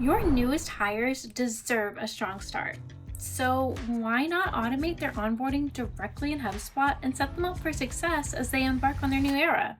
Your newest hires deserve a strong start. So, why not automate their onboarding directly in HubSpot and set them up for success as they embark on their new era?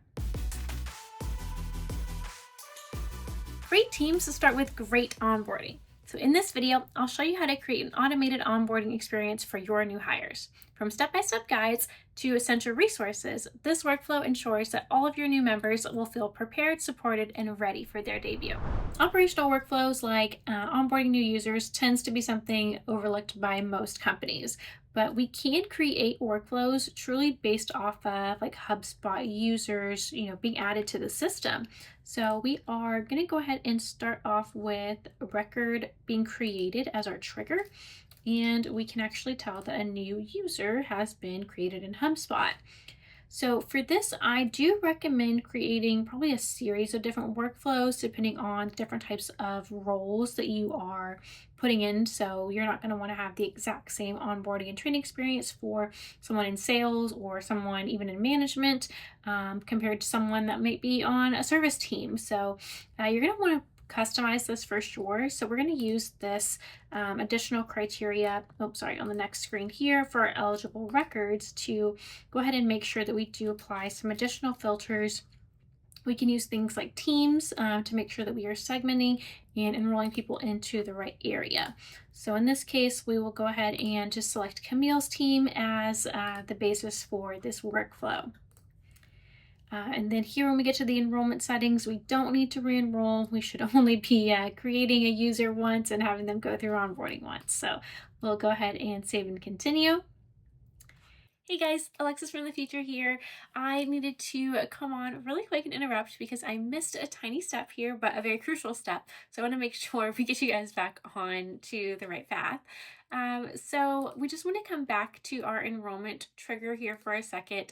Great teams start with great onboarding. So in this video, I'll show you how to create an automated onboarding experience for your new hires. From step-by-step guides to essential resources, this workflow ensures that all of your new members will feel prepared, supported, and ready for their debut. Operational workflows like onboarding new users tends to be something overlooked by most companies, but we can create workflows truly based off of like HubSpot users, being added to the system. So we are going to go ahead and start off with a record being created as our trigger. And we can actually tell that a new user has been created in HubSpot. So for this, I do recommend creating probably a series of different workflows depending on different types of roles that you are putting in. So you're not going to want to have the exact same onboarding and training experience for someone in sales or someone even in management compared to someone that might be on a service team. So you're going to want to customize this for sure. So we're going to use this additional criteria, on the next screen here for our eligible records to go ahead and make sure that we do apply some additional filters. We can use things like teams to make sure that we are segmenting and enrolling people into the right area. So in this case, we will go ahead and just select Camille's team as the basis for this workflow. And then here when we get to the enrollment settings, we don't need to re-enroll. We should only be creating a user once and having them go through onboarding once. So we'll go ahead and save and continue. Hey guys, Alexis from the future here. I needed to come on really quick and interrupt because I missed a tiny step here, but a very crucial step. So I want to make sure we get you guys back on to the right path. So we just want to come back to our enrollment trigger here for a second.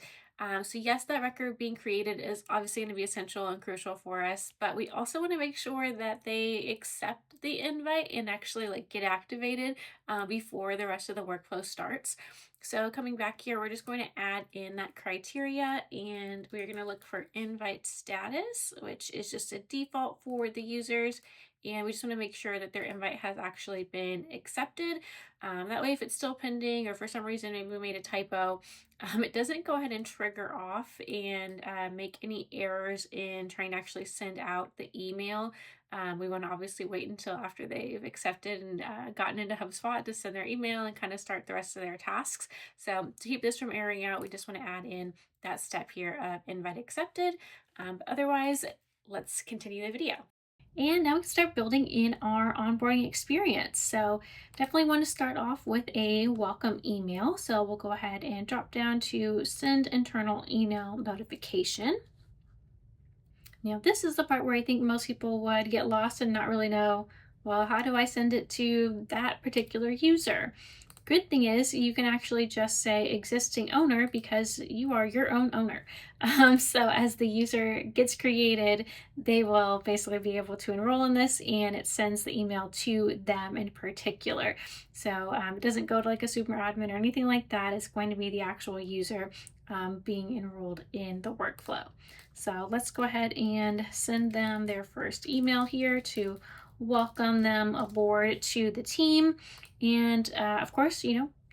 So yes, that record being created is obviously going to be essential and crucial for us, but we also want to make sure that they accept the invite and actually get activated before the rest of the workflow starts. So coming back here, we're just going to add in that criteria and we're going to look for invite status, which is just a default for the users. And we just want to make sure that their invite has actually been accepted. That way, if it's still pending or for some reason maybe we made a typo, it doesn't go ahead and trigger off and make any errors in trying to actually send out the email. We want to obviously wait until after they've accepted and gotten into HubSpot to send their email and kind of start the rest of their tasks. So to keep this from airing out, we just want to add in that step here of invite accepted. But otherwise, let's continue the video. And now we can start building in our onboarding experience. So definitely want to start off with a welcome email. So we'll go ahead and drop down to send internal email notification. Now this is the part where I think most people would get lost and not really know, well, how do I send it to that particular user? Good thing is you can actually just say existing owner because you are your own owner. So as the user gets created, they will basically be able to enroll in this and it sends the email to them in particular. So it doesn't go to a super admin or anything like that. It's going to be the actual user being enrolled in the workflow. So let's go ahead and send them their first email here to welcome them aboard to the team. And of course,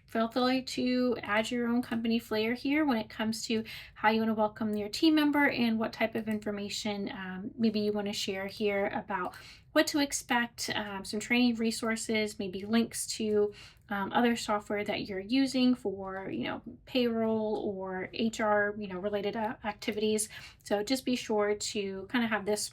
feel free to add your own company flair here when it comes to how you want to welcome your team member and what type of information maybe you want to share here about what to expect, some training resources, maybe links to other software that you're using for, payroll or HR, related activities. So just be sure to kind of have this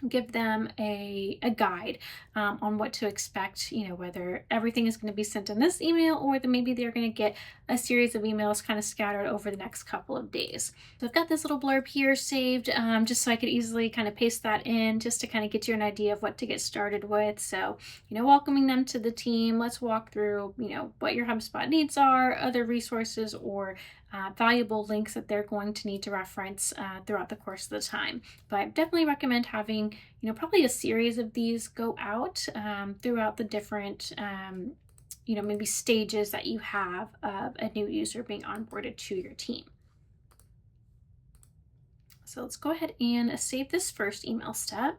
give them a guide on what to expect, whether everything is going to be sent in this email or that maybe they're going to get a series of emails kind of scattered over the next couple of days. So I've got this little blurb here saved just so I could easily kind of paste that in just to kind of get you an idea of what to get started with. So, welcoming them to the team, let's walk through, what your HubSpot needs are, other resources or valuable links that they're going to need to reference throughout the course of the time. But I definitely recommend having, probably a series of these go out throughout the different, maybe stages that you have of a new user being onboarded to your team. So let's go ahead and save this first email step.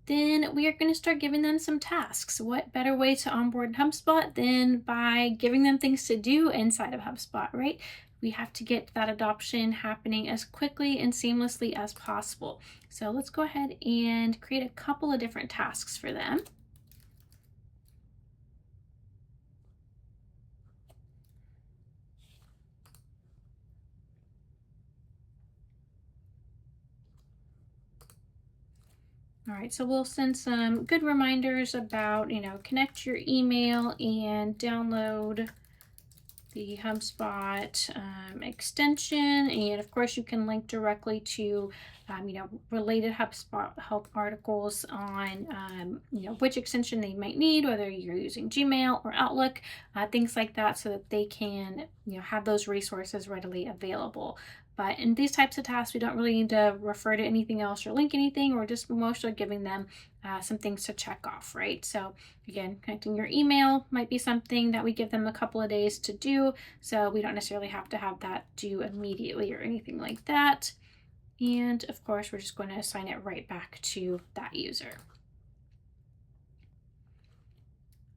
then we are going to start giving them some tasks. What better way to onboard in HubSpot than by giving them things to do inside of HubSpot, right? We have to get that adoption happening as quickly and seamlessly as possible. So let's go ahead and create a couple of different tasks for them. All right, so we'll send some good reminders about, connect your email and download the HubSpot extension. And of course, you can link directly to, related HubSpot help articles on, which extension they might need, whether you're using Gmail or Outlook, things like that, so that they can, have those resources readily available. But in these types of tasks, we don't really need to refer to anything else or link anything. We're just mostly giving them some things to check off, right? So again, connecting your email might be something that we give them a couple of days to do. So we don't necessarily have to have that due immediately or anything like that. And of course, we're just going to assign it right back to that user.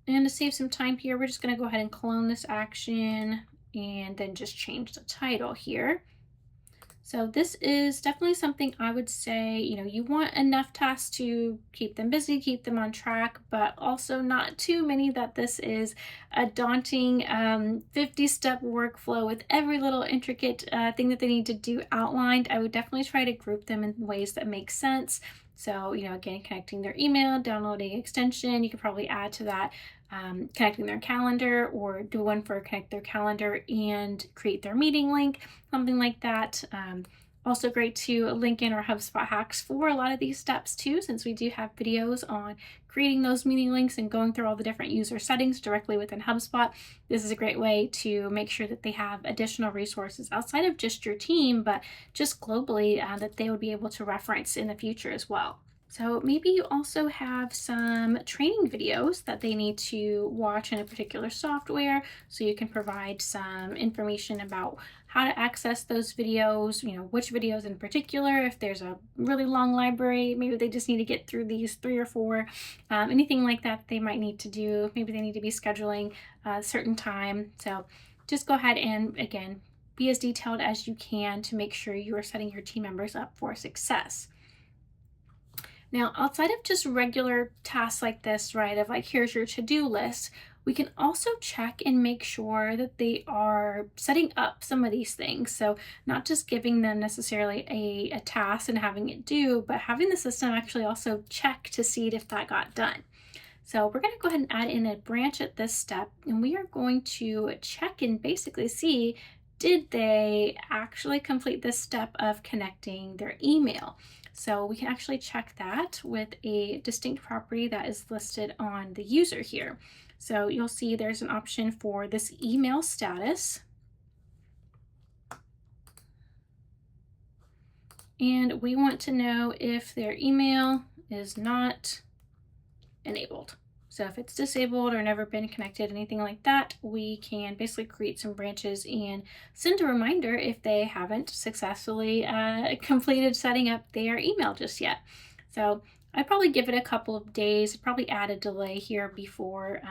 And to save some time here, we're just going to go ahead and clone this action and then just change the title here. So this is definitely something I would say, you want enough tasks to keep them busy, keep them on track, but also not too many that this is a daunting 50-step workflow with every little intricate thing that they need to do outlined. I would definitely try to group them in ways that make sense. So, again, connecting their email, downloading extension, you could probably add to that, connecting their calendar, or do one for connect their calendar and create their meeting link, something like that. Also great to link in our HubSpot hacks for a lot of these steps too, since we do have videos on creating those meeting links and going through all the different user settings directly within HubSpot. This is a great way to make sure that they have additional resources outside of just your team, but just globally that they would be able to reference in the future as well. So maybe you also have some training videos that they need to watch in a particular software, so you can provide some information about how to access those videos, which videos in particular. If there's a really long library, maybe they just need to get through these 3 or 4, anything like that they might need to do. Maybe they need to be scheduling a certain time. So just go ahead and, again, be as detailed as you can to make sure you are setting your team members up for success. Now, outside of just regular tasks like this, right, of like, here's your to-do list, we can also check and make sure that they are setting up some of these things. So not just giving them necessarily a task and having it do, but having the system actually also check to see if that got done. So we're going to go ahead and add in a branch at this step, and we are going to check and basically see, did they actually complete this step of connecting their email? So we can actually check that with a distinct property that is listed on the user here. So you'll see there's an option for this email status. And we want to know if their email is not enabled. So if it's disabled or never been connected, anything like that, we can basically create some branches and send a reminder if they haven't successfully completed setting up their email just yet. So I'd probably give it a couple of days, probably add a delay here before,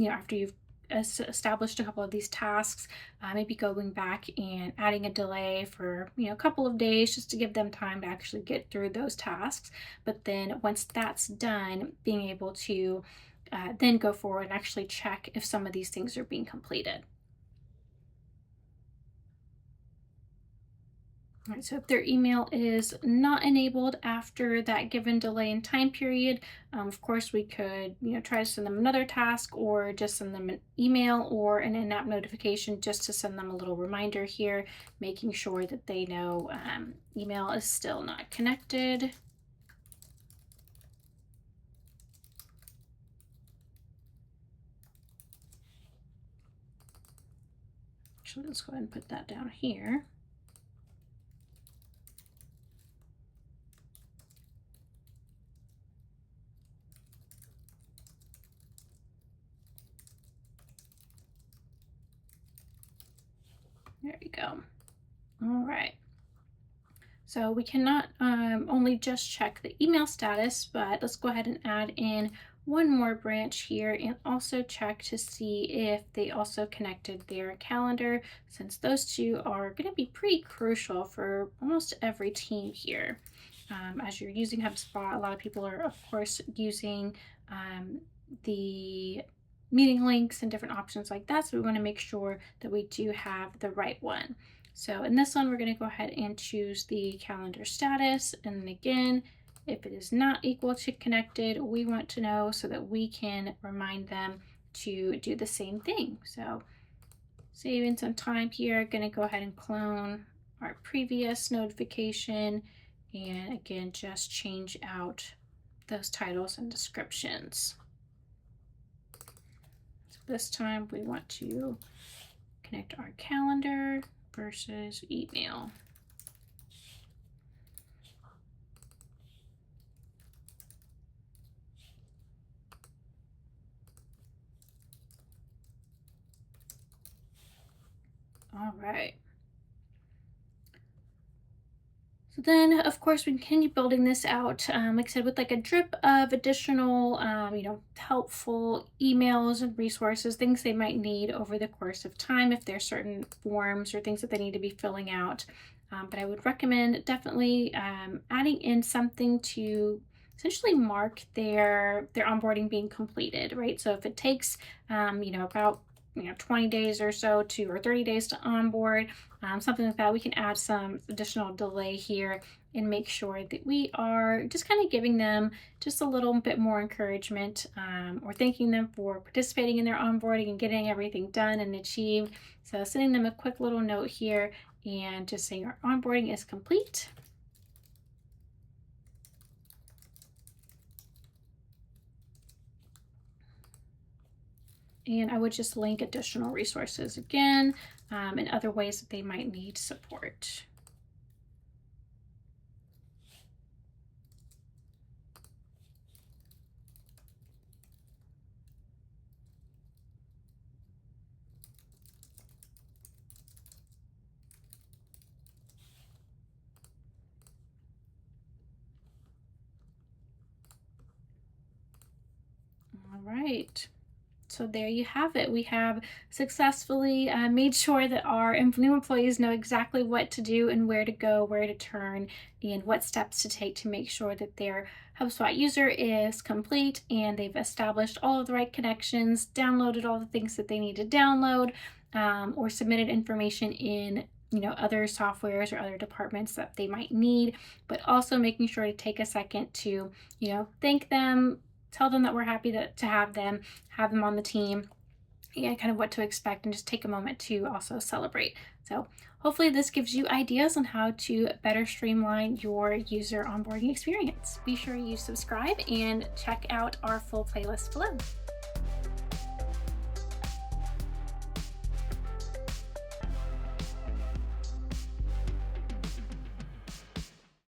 after you've established a couple of these tasks, maybe going back and adding a delay for a couple of days just to give them time to actually get through those tasks. But then once that's done, being able to then go forward and actually check if some of these things are being completed. All right, so if their email is not enabled after that given delay in time period, of course we could try to send them another task, or just send them an email or an in-app notification just to send them a little reminder here, making sure that they know email is still not connected. Actually, let's go ahead and put that down here. There you go. All right. So we cannot only just check the email status, but let's go ahead and add in one more branch here and also check to see if they also connected their calendar, since those two are going to be pretty crucial for almost every team here. As you're using HubSpot, a lot of people are, of course, using the meeting links and different options like that. So we want to make sure that we do have the right one. So in this one, we're going to go ahead and choose the calendar status. And then again, if it is not equal to connected, we want to know so that we can remind them to do the same thing. So saving some time here, going to go ahead and clone our previous notification. And again, just change out those titles and descriptions. So this time we want to connect our calendar versus email. All right. So then, of course, we continue building this out, like I said, with like a drip of additional, helpful emails and resources, things they might need over the course of time if there's certain forms or things that they need to be filling out. But I would recommend definitely adding in something to essentially mark their onboarding being completed, right? So if it takes, about 20 days or so or 30 days to onboard, something like that, we can add some additional delay here and make sure that we are just kind of giving them just a little bit more encouragement, or thanking them for participating in their onboarding and getting everything done and achieved. So sending them a quick little note here and just saying our onboarding is complete. And I would just link additional resources again, and other ways that they might need support. All right. So there you have it. We have successfully made sure that our new employees know exactly what to do and where to go, where to turn, and what steps to take to make sure that their HubSpot user is complete and they've established all of the right connections, downloaded all the things that they need to download, or submitted information in other softwares or other departments that they might need, but also making sure to take a second to thank them, tell them that we're happy to have them on the team, and kind of what to expect, and just take a moment to also celebrate. So hopefully this gives you ideas on how to better streamline your user onboarding experience. Be sure you subscribe and check out our full playlist below.